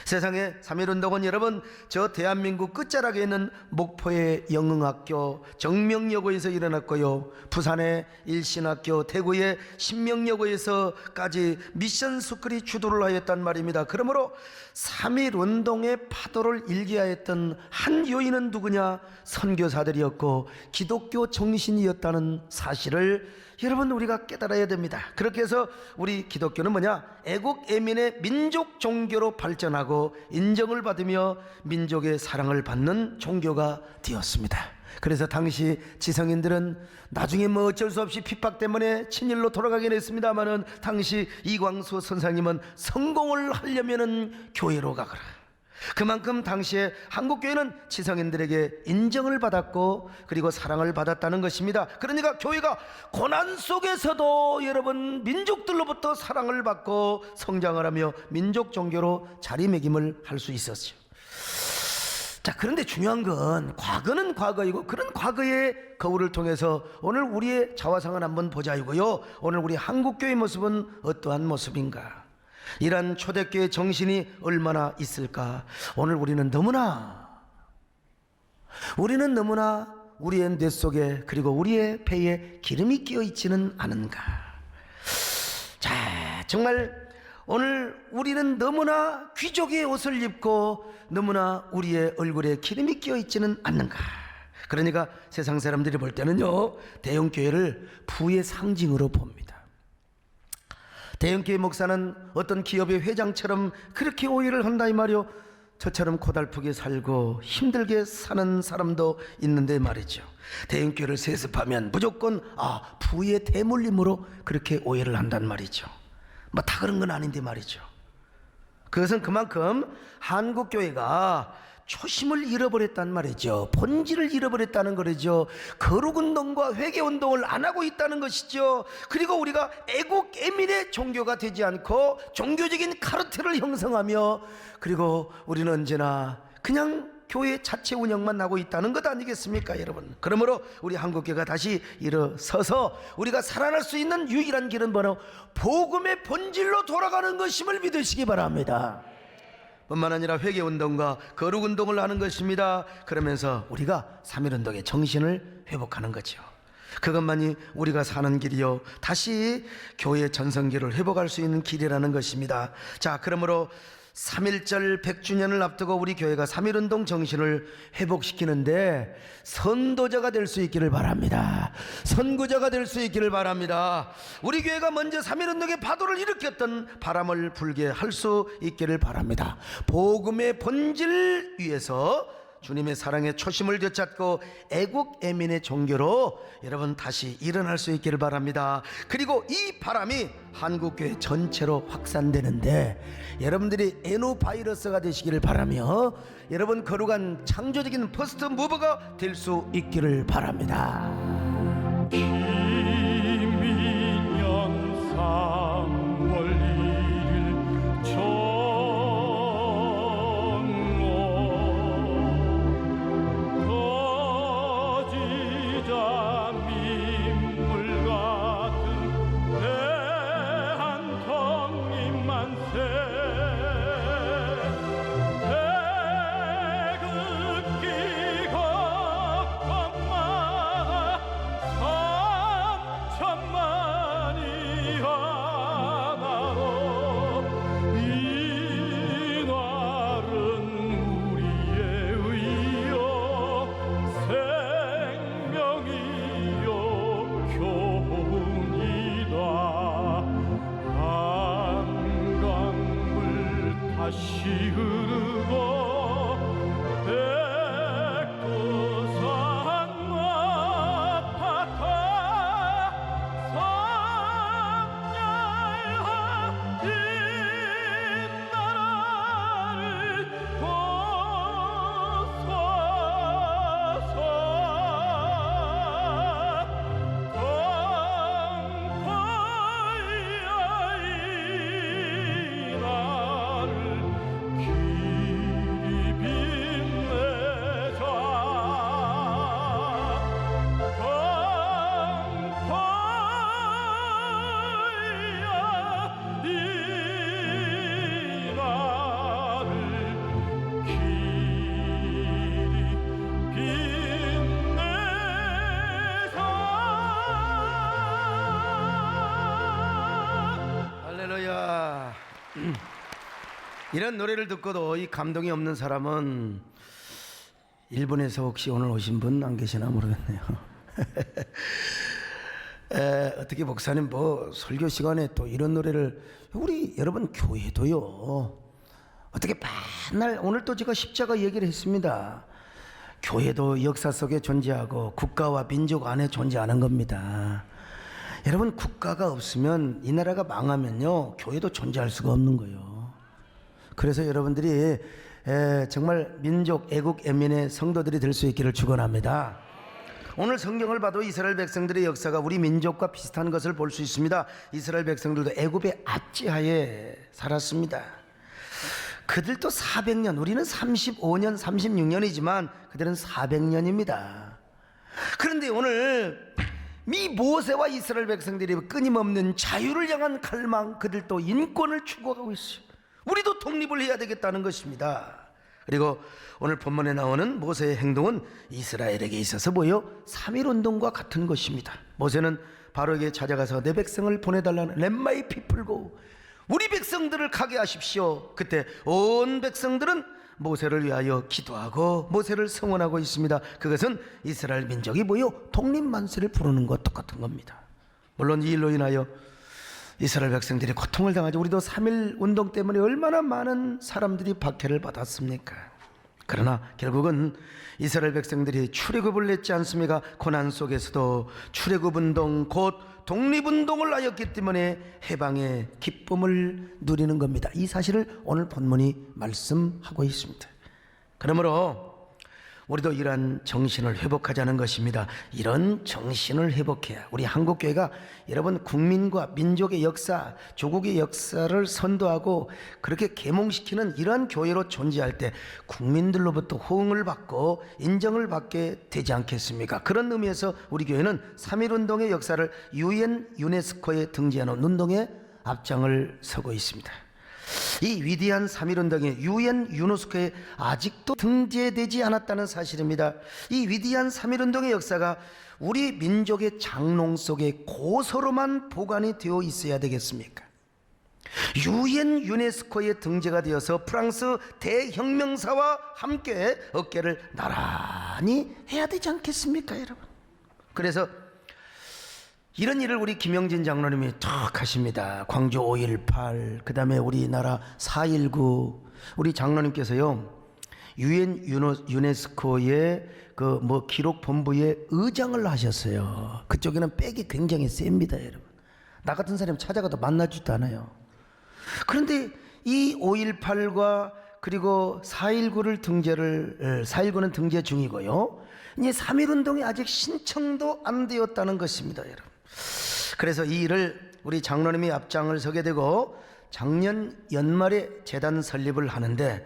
세상에 3.1운동은 여러분 저 대한민국 끝자락에 있는 목포의 영흥학교 정명여고에서 일어났고요, 부산의 일신학교, 대구의 신명여고에서까지 미션 스쿨이 주도를 하였단 말입니다. 그러므로 3.1운동의 파도를 일기하였던 한 요인은 누구냐? 선교사들이었고 기독교 정신이었다는 사실을 여러분 우리가 깨달아야 됩니다. 그렇게 해서 우리 기독교는 뭐냐? 애국 애민의 민족 종교로 발전하고 인정을 받으며 민족의 사랑을 받는 종교가 되었습니다. 그래서 당시 지성인들은 나중에 뭐 어쩔 수 없이 핍박 때문에 친일로 돌아가긴 했습니다마는 당시 이광수 선생님은 성공을 하려면은 교회로 가거라. 그만큼 당시에 한국교회는 지성인들에게 인정을 받았고 그리고 사랑을 받았다는 것입니다. 그러니까 교회가 고난 속에서도 여러분 민족들로부터 사랑을 받고 성장을 하며 민족 종교로 자리매김을 할 수 있었죠. 자, 그런데 중요한 건 과거는 과거이고 그런 과거의 거울을 통해서 오늘 우리의 자화상을 한번 보자이고요, 오늘 우리 한국교회의 모습은 어떠한 모습인가, 이러한 초대교회 정신이 얼마나 있을까. 오늘 우리는 너무나 우리의 뇌 속에 그리고 우리의 배에 기름이 끼어 있지는 않은가. 자, 정말 오늘 우리는 너무나 귀족의 옷을 입고 너무나 우리의 얼굴에 기름이 끼어 있지는 않는가. 그러니까 세상 사람들이 볼 때는요, 대형교회를 부의 상징으로 봅니다. 대형교회 목사는 어떤 기업의 회장처럼 그렇게 오해를 한다 이 말이요. 저처럼 고달프게 살고 힘들게 사는 사람도 있는데 말이죠, 대형교회를 세습하면 무조건 부의 대물림으로 그렇게 오해를 한단 말이죠. 뭐 다 그런 건 아닌데 말이죠. 그것은 그만큼 한국교회가 초심을 잃어버렸단 말이죠. 본질을 잃어버렸다는 거죠. 거룩운동과 회개운동을 안 하고 있다는 것이죠. 그리고 우리가 애국 애민의 종교가 되지 않고 종교적인 카르텔을 형성하며, 그리고 우리는 언제나 그냥 교회 자체 운영만 하고 있다는 것 아니겠습니까 여러분. 그러므로 우리 한국교회가 다시 일어서서 우리가 살아날 수 있는 유일한 길은 바로 복음의 본질로 돌아가는 것임을 믿으시기 바랍니다. 뿐만 아니라 회개운동과 거룩운동을 하는 것입니다. 그러면서 우리가 3.1운동의 정신을 회복하는 거죠. 그것만이 우리가 사는 길이요, 다시 교회의 전성기를 회복할 수 있는 길이라는 것입니다. 자, 그러므로 3.1절 100주년을 앞두고 우리 교회가 3.1운동 정신을 회복시키는데 선도자가 될 수 있기를 바랍니다. 선구자가 될 수 있기를 바랍니다. 우리 교회가 먼저 3.1운동의 파도를 일으켰던 바람을 불게 할 수 있기를 바랍니다. 복음의 본질 위에서 주님의 사랑의 초심을 되찾고 애국 애민의 종교로 여러분 다시 일어날 수 있기를 바랍니다. 그리고 이 바람이 한국교회 전체로 확산되는데 여러분들이 에노바이러스가 되시기를 바라며 여러분 거룩한 창조적인 퍼스트 무버가 될 수 있기를 바랍니다. 이런 노래를 듣고도 이 감동이 없는 사람은 일본에서 혹시 오늘 오신 분 안 계시나 모르겠네요. 어떻게 목사님 뭐 설교 시간에 또 이런 노래를, 우리 여러분 교회도요, 어떻게 맨날, 오늘 또 제가 십자가 얘기를 했습니다. 교회도 역사 속에 존재하고 국가와 민족 안에 존재하는 겁니다. 여러분, 국가가 없으면, 이 나라가 망하면요, 교회도 존재할 수가 없는 거예요. 그래서 여러분들이 정말 민족 애국 애민의 성도들이 될 수 있기를 축원합니다. 오늘 성경을 봐도 이스라엘 백성들의 역사가 우리 민족과 비슷한 것을 볼 수 있습니다. 이스라엘 백성들도 애굽의 압제하에 살았습니다. 그들도 400년, 우리는 35년, 36년이지만 그들은 400년입니다. 그런데 오늘 미 모세와 이스라엘 백성들이 끊임없는 자유를 향한 갈망, 그들도 인권을 추구하고 있어요. 우리도 독립을 해야 되겠다는 것입니다. 그리고 오늘 본문에 나오는 모세의 행동은 이스라엘에게 있어서 뭐요? 3.1운동과 같은 것입니다. 모세는 바로에게 찾아가서 내 백성을 보내달라는, Let my people go, 우리 백성들을 가게 하십시오. 그때 온 백성들은 모세를 위하여 기도하고 모세를 성원하고 있습니다. 그것은 이스라엘 민족이 뭐요? 독립만세를 부르는 것 똑같은 겁니다. 물론 이 일로 인하여 이스라엘 백성들이 고통을 당하죠. 우리도 3.1 운동 때문에 얼마나 많은 사람들이 박해를 받았습니까? 그러나 결국은 이스라엘 백성들이 출애굽을 했지 않습니까? 고난 속에서도 출애굽 운동, 곧 독립운동을 하였기 때문에 해방의 기쁨을 누리는 겁니다. 이 사실을 오늘 본문이 말씀하고 있습니다. 그러므로 우리도 이러한 정신을 회복하자는 것입니다. 이런 정신을 회복해야 우리 한국교회가, 여러분, 국민과 민족의 역사, 조국의 역사를 선도하고 그렇게 계몽시키는 이러한 교회로 존재할 때 국민들로부터 호응을 받고 인정을 받게 되지 않겠습니까? 그런 의미에서 우리 교회는 3.1운동의 역사를 UN 유네스코에 등재하는 운동에 앞장을 서고 있습니다. 이 위대한 3.1운동이 UN 유네스코에 아직도 등재되지 않았다는 사실입니다. 이 위대한 3.1운동의 역사가 우리 민족의 장롱 속에 고서로만 보관이 되어 있어야 되겠습니까? UN 유네스코에 등재가 되어서 프랑스 대혁명사와 함께 어깨를 나란히 해야 되지 않겠습니까, 여러분? 그래서 이런 일을 우리 김영진 장로님이 탁 하십니다. 광주 5.18, 그 다음에 우리나라 4.19, 우리 장로님께서요, UN 유네스코의 그 기록본부의 의장을 하셨어요. 그쪽에는 백이 굉장히 셉니다, 여러분. 나 같은 사람 찾아가도 만나지도 않아요. 그런데 이 5.18과 그리고 4.19를 4.19는 등재 중이고요, 이제 3.1운동이 아직 신청도 안 되었다는 것입니다, 여러분. 그래서 이 일을 우리 장로님이 앞장을 서게 되고 작년 연말에 재단 설립을 하는데,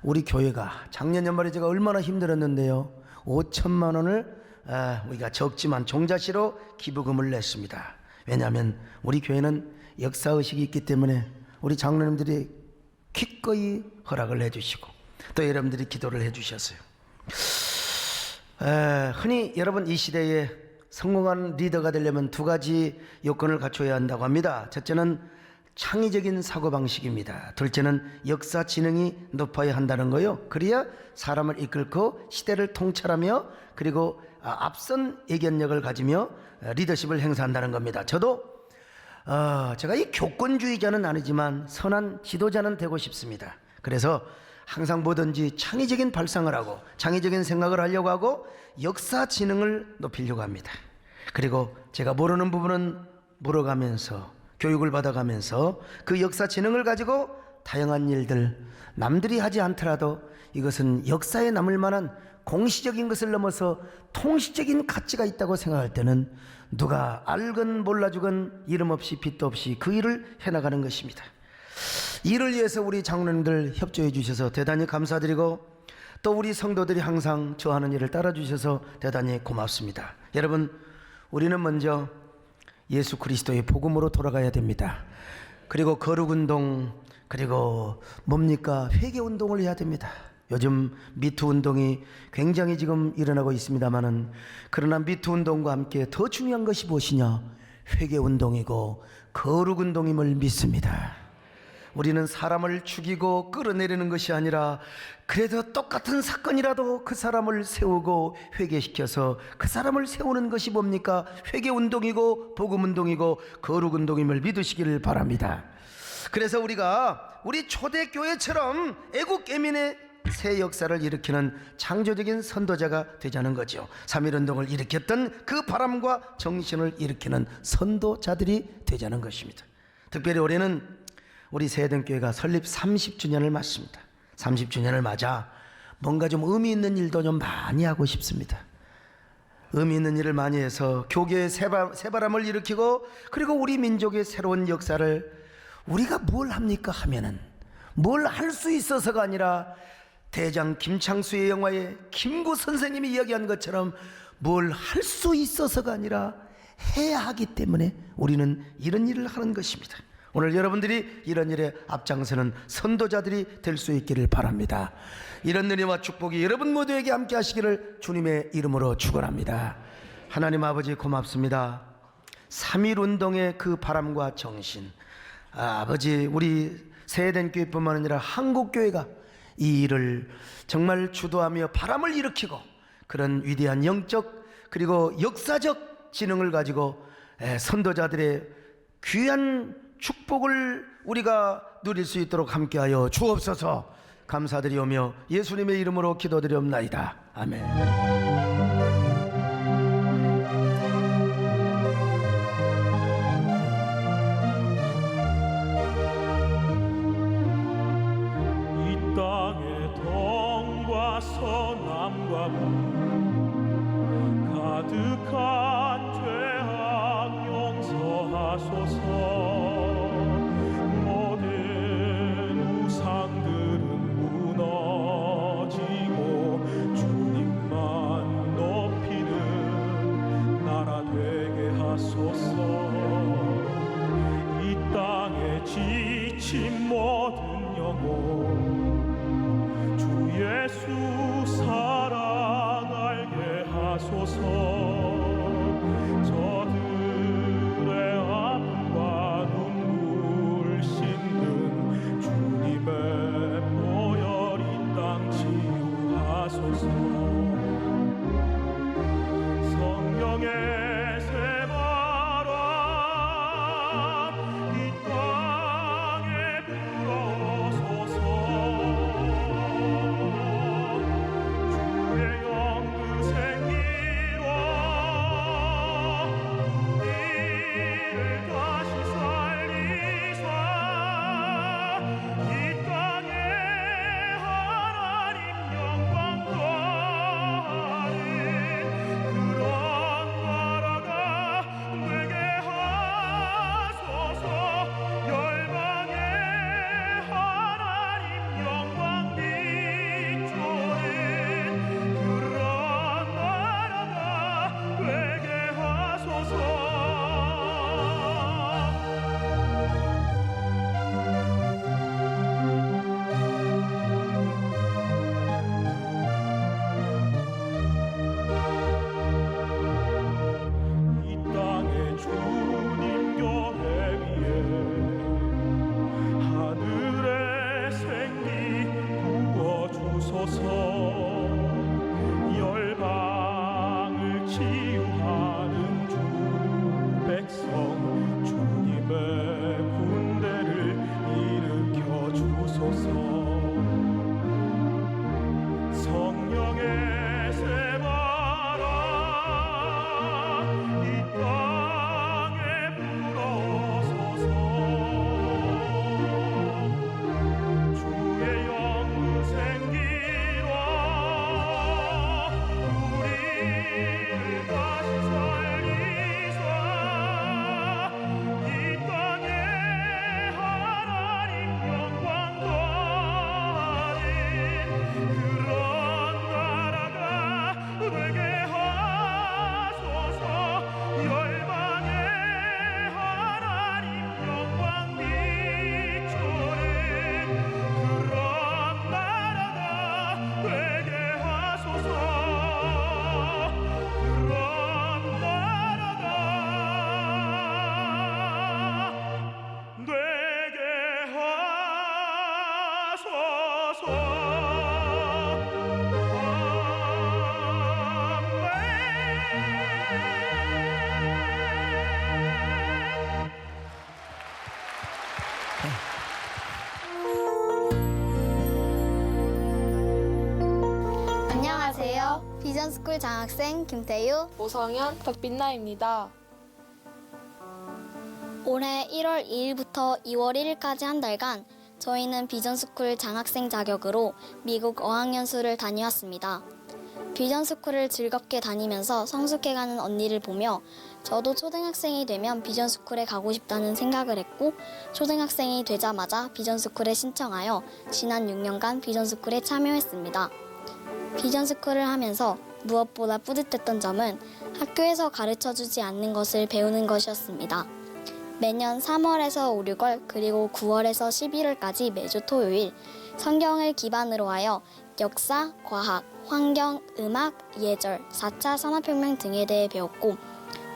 우리 교회가 작년 연말에 제가 얼마나 힘들었는데요, 5천만 원을 우리가 적지만 종자시로 기부금을 냈습니다. 왜냐하면 우리 교회는 역사의식이 있기 때문에 우리 장로님들이 기꺼이 허락을 해주시고 또 여러분들이 기도를 해주셨어요. 흔히 여러분, 이 시대에 성공한 리더가 되려면 두 가지 요건을 갖춰야 한다고 합니다. 첫째는 창의적인 사고방식입니다. 둘째는 역사 지능이 높아야 한다는 거요. 그래야 사람을 이끌고 시대를 통찰하며 그리고 앞선 예견력을 가지며 리더십을 행사한다는 겁니다. 저도 제가 이 교권주의자는 아니지만 선한 지도자는 되고 싶습니다. 그래서 항상 뭐든지 창의적인 발상을 하고 창의적인 생각을 하려고 하고 역사 지능을 높이려고 합니다. 그리고 제가 모르는 부분은 물어가면서 교육을 받아가면서 그 역사 지능을 가지고 다양한 일들, 남들이 하지 않더라도 이것은 역사에 남을 만한 공시적인 것을 넘어서 통시적인 가치가 있다고 생각할 때는 누가 알건 몰라주건 이름 없이 빚도 없이 그 일을 해나가는 것입니다. 이를 위해서 우리 장로님들 협조해 주셔서 대단히 감사드리고 또 우리 성도들이 항상 저 하는 일을 따라 주셔서 대단히 고맙습니다. 여러분, 우리는 먼저 예수 그리스도의 복음으로 돌아가야 됩니다. 그리고 거룩운동, 그리고 뭡니까? 회개운동을 해야 됩니다. 요즘 미투 운동이 굉장히 지금 일어나고 있습니다만은, 그러나 미투 운동과 함께 더 중요한 것이 무엇이냐? 회개운동이고 거룩운동임을 믿습니다. 우리는 사람을 죽이고 끌어내리는 것이 아니라 그래도 똑같은 사건이라도 그 사람을 세우고 회개시켜서 그 사람을 세우는 것이 뭡니까? 회개운동이고 복음운동이고 거룩운동임을 믿으시기를 바랍니다. 그래서 우리가 우리 초대교회처럼 애국 애민의 새 역사를 일으키는 창조적인 선도자가 되자는 거죠. 3.1운동을 일으켰던 그 바람과 정신을 일으키는 선도자들이 되자는 것입니다. 특별히 올해는 우리 세den교회가 설립 30주년을 맞습니다. 30주년을 맞아 뭔가 좀 의미 있는 일도 좀 많이 하고 싶습니다. 의미 있는 일을 많이 해서 교계의 새바람을 일으키고 그리고 우리 민족의 새로운 역사를 우리가 뭘 합니까 하면은 뭘 할 수 있어서가 아니라 대장 김창수의 영화에 김구 선생님이 이야기한 것처럼 뭘 할 수 있어서가 아니라 해야 하기 때문에 우리는 이런 일을 하는 것입니다. 오늘 여러분들이 이런 일에 앞장서는 선도자들이 될 수 있기를 바랍니다. 이런 은혜와 축복이 여러분 모두에게 함께 하시기를 주님의 이름으로 축원합니다. 하나님 아버지 고맙습니다. 3.1운동의 그 바람과 정신, 아버지 우리 세den교회뿐만 아니라 한국교회가 이 일을 정말 주도하며 바람을 일으키고 그런 위대한 영적 그리고 역사적 지능을 가지고 선도자들의 귀한 축복을 우리가 누릴 수 있도록 함께하여 주옵소서. 감사드리오며 예수님의 이름으로 기도드리옵나이다. 아멘. 서남과 북 가득한 죄악 용서하소서. 모든 우상들은 무너지고 주님만 높이는 나라 되게 하소서. 이 땅에 지친 모든 영혼 예수 사랑 알게 하소서. 저들의 아픔과 눈물 씻는 주님의 보혈 이 땅 치유하소서. 성령의 새바람 이 땅에 불어서서 우리가 비전스쿨 장학생 김태유. 오성현, 박빛나입니다. 올해 1월 2일부터 2월 1일까지 한 달간 저희는 비전스쿨 장학생 자격으로 미국 어학연수를 다녀왔습니다. 비전스쿨을 즐겁게 다니면서 성숙해가는 언니를 보며 저도 초등학생이 되면 비전스쿨에 가고 싶다는 생각을 했고, 초등학생이 되자마자 비전스쿨에 신청하여 지난 6년간 비전스쿨에 참여했습니다. 비전스쿨을 하면서 무엇보다 뿌듯했던 점은 학교에서 가르쳐주지 않는 것을 배우는 것이었습니다. 매년 3월에서 5, 6월 그리고 9월에서 11월까지 매주 토요일 성경을 기반으로 하여 역사, 과학, 환경, 음악, 예절, 4차 산업혁명 등에 대해 배웠고,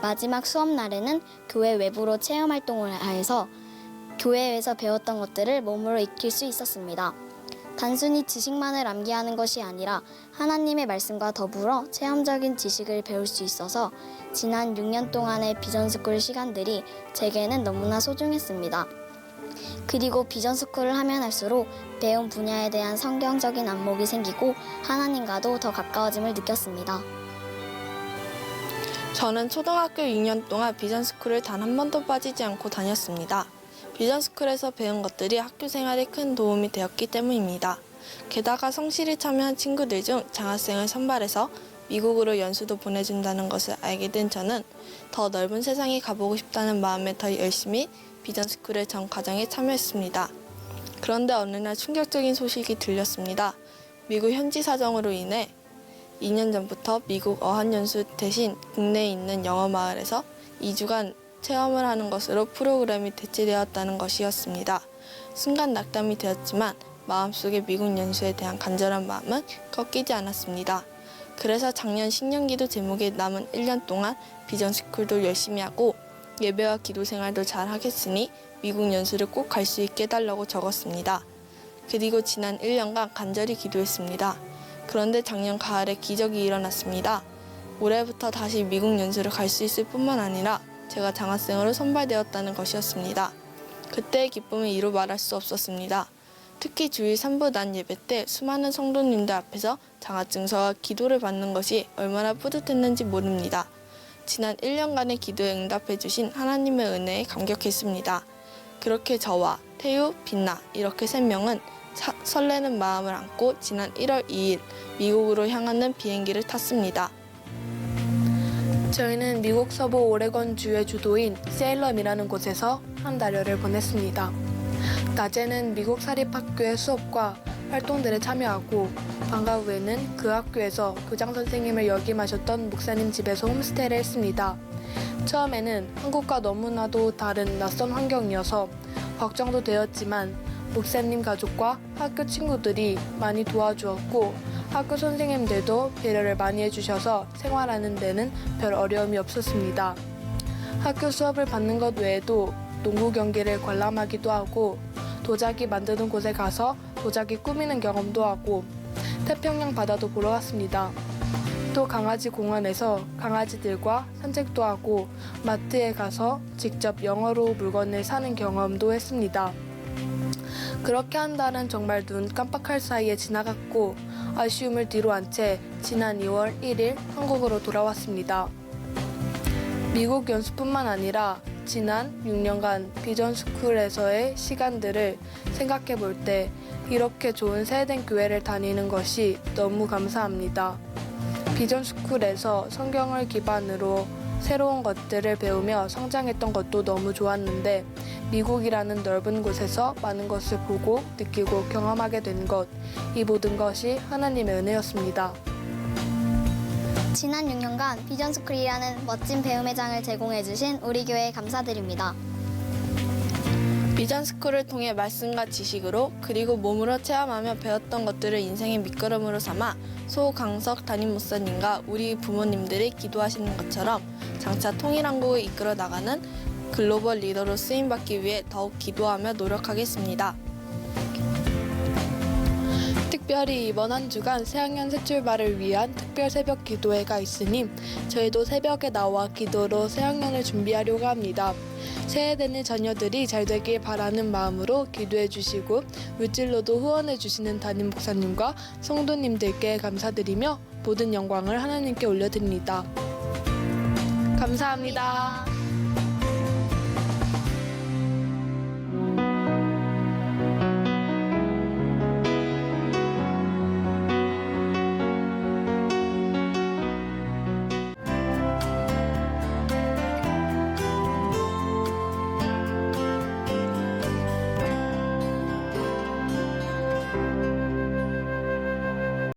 마지막 수업 날에는 교회 외부로 체험활동을 해서 교회에서 배웠던 것들을 몸으로 익힐 수 있었습니다. 단순히 지식만을 암기하는 것이 아니라 하나님의 말씀과 더불어 체험적인 지식을 배울 수 있어서 지난 6년 동안의 비전스쿨 시간들이 제게는 너무나 소중했습니다. 그리고 비전스쿨을 하면 할수록 배운 분야에 대한 성경적인 안목이 생기고 하나님과도 더 가까워짐을 느꼈습니다. 저는 초등학교 6년 동안 비전스쿨을 단 한 번도 빠지지 않고 다녔습니다. 비전스쿨에서 배운 것들이 학교 생활에 큰 도움이 되었기 때문입니다. 게다가 성실히 참여한 친구들 중 장학생을 선발해서 미국으로 연수도 보내준다는 것을 알게 된 저는 더 넓은 세상에 가보고 싶다는 마음에 더 열심히 비전스쿨의 전 과정에 참여했습니다. 그런데 어느 날 충격적인 소식이 들렸습니다. 미국 현지 사정으로 인해 2년 전부터 미국 어학연수 대신 국내에 있는 영어 마을에서 2주간 체험을 하는 것으로 프로그램이 대체되었다는 것이었습니다. 순간 낙담이 되었지만 마음속에 미국 연수에 대한 간절한 마음은 꺾이지 않았습니다. 그래서 작년 신년기도 제목에 남은 1년 동안 비전스쿨도 열심히 하고 예배와 기도 생활도 잘 하겠으니 미국 연수를 꼭 갈 수 있게 해달라고 적었습니다. 그리고 지난 1년간 간절히 기도했습니다. 그런데 작년 가을에 기적이 일어났습니다. 올해부터 다시 미국 연수를 갈 수 있을 뿐만 아니라 제가 장학생으로 선발되었다는 것이었습니다. 그때의 기쁨은 이루 말할 수 없었습니다. 특히 주일 3부 난 예배 때 수많은 성도님들 앞에서 장학증서와 기도를 받는 것이 얼마나 뿌듯했는지 모릅니다. 지난 1년간의 기도에 응답해 주신 하나님의 은혜에 감격했습니다. 그렇게 저와 태유, 빛나 이렇게 3명은 설레는 마음을 안고 지난 1월 2일 미국으로 향하는 비행기를 탔습니다. 저희는 미국 서부 오레곤 주의 주도인 세일럼이라는 곳에서 한 달여를 보냈습니다. 낮에는 미국 사립학교의 수업과 활동들에 참여하고 방과 후에는 그 학교에서 교장 선생님을 역임하셨던 목사님 집에서 홈스테이를 했습니다. 처음에는 한국과 너무나도 다른 낯선 환경이어서 걱정도 되었지만 목사님 가족과 학교 친구들이 많이 도와주었고 학교 선생님들도 배려를 많이 해주셔서 생활하는 데는 별 어려움이 없었습니다. 학교 수업을 받는 것 외에도 농구 경기를 관람하기도 하고 도자기 만드는 곳에 가서 도자기 꾸미는 경험도 하고 태평양 바다도 보러 갔습니다. 또 강아지 공원에서 강아지들과 산책도 하고 마트에 가서 직접 영어로 물건을 사는 경험도 했습니다. 그렇게 한 달은 정말 눈 깜빡할 사이에 지나갔고 아쉬움을 뒤로 한 채 지난 2월 1일 한국으로 돌아왔습니다. 미국 연수뿐만 아니라 지난 6년간 비전스쿨에서의 시간들을 생각해 볼 때 이렇게 좋은 세된 교회를 다니는 것이 너무 감사합니다. 비전스쿨에서 성경을 기반으로 새로운 것들을 배우며 성장했던 것도 너무 좋았는데 미국이라는 넓은 곳에서 많은 것을 보고 느끼고 경험하게 된 것, 이 모든 것이 하나님의 은혜였습니다. 지난 6년간 비전스쿨이라는 멋진 배움의 장을 제공해주신 우리 교회에 감사드립니다. 비전스쿨을 통해 말씀과 지식으로 그리고 몸으로 체험하며 배웠던 것들을 인생의 밑거름으로 삼아 소강석 담임 목사님과 우리 부모님들이 기도하시는 것처럼 장차 통일한국을 이끌어 나가는 글로벌 리더로 쓰임받기 위해 더욱 기도하며 노력하겠습니다. 특별히 이번 한 주간 새학년 새 출발을 위한 특별 새벽 기도회가 있으니 저희도 새벽에 나와 기도로 새학년을 준비하려고 합니다. 새해 되는 자녀들이 잘 되길 바라는 마음으로 기도해 주시고 물질로도 후원해 주시는 담임 목사님과 성도님들께 감사드리며 모든 영광을 하나님께 올려드립니다. 감사합니다.